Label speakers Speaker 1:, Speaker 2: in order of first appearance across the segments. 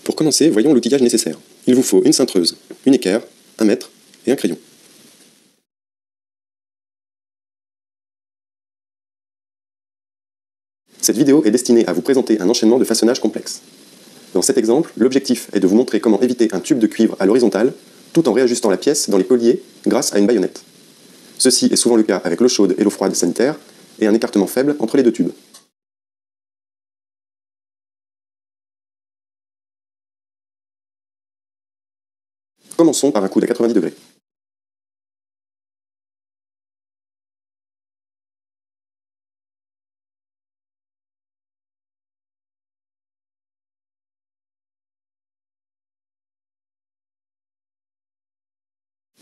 Speaker 1: Pour commencer, voyons l'outillage nécessaire. Il vous faut une cintreuse, une équerre, un mètre et un crayon. Cette vidéo est destinée à vous présenter un enchaînement de façonnage complexe. Dans cet exemple, l'objectif est de vous montrer comment éviter un tube de cuivre à l'horizontale tout en réajustant la pièce dans les colliers grâce à une baïonnette. Ceci est souvent le cas avec l'eau chaude et l'eau froide sanitaire et un écartement faible entre les deux tubes. Commençons par un coude à 90 degrés.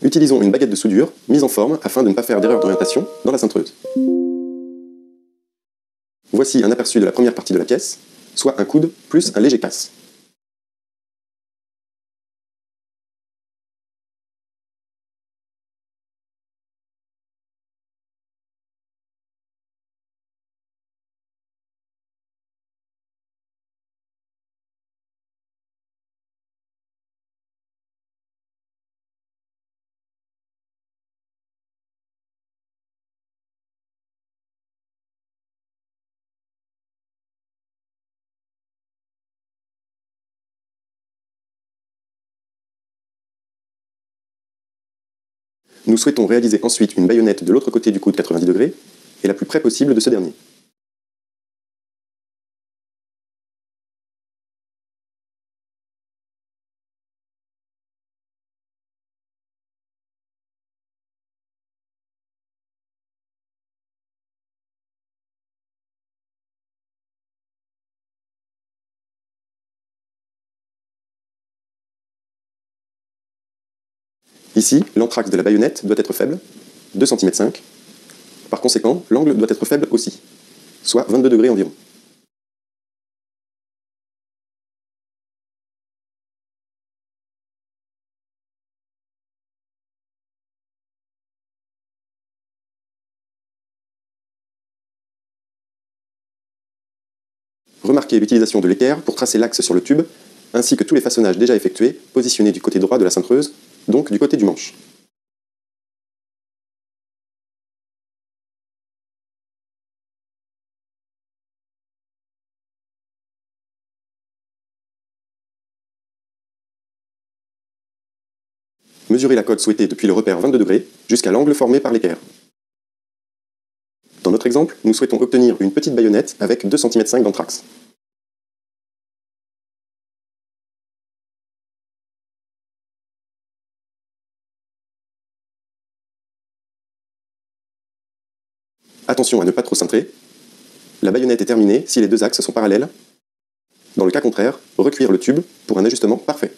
Speaker 1: Utilisons une baguette de soudure mise en forme afin de ne pas faire d'erreur d'orientation dans la cintreuse. Voici un aperçu de la première partie de la pièce, soit un coude plus un léger casse. Nous souhaitons réaliser ensuite une baïonnette de l'autre côté du coude 90 degrés et la plus près possible de ce dernier. Ici, l'anthrax de la baïonnette doit être faible, 2,5 cm. Par conséquent, l'angle doit être faible aussi, soit 22 degrés environ. Remarquez l'utilisation de l'équerre pour tracer l'axe sur le tube, ainsi que tous les façonnages déjà effectués, positionnés du côté droit de la cintreuse, donc du côté du manche. Mesurez la cote souhaitée depuis le repère 22 degrés jusqu'à l'angle formé par l'équerre. Dans notre exemple, nous souhaitons obtenir une petite baïonnette avec 2,5 cm d'anthrax. Attention à ne pas trop cintrer. La baïonnette est terminée si les deux axes sont parallèles. Dans le cas contraire, recuire le tube pour un ajustement parfait.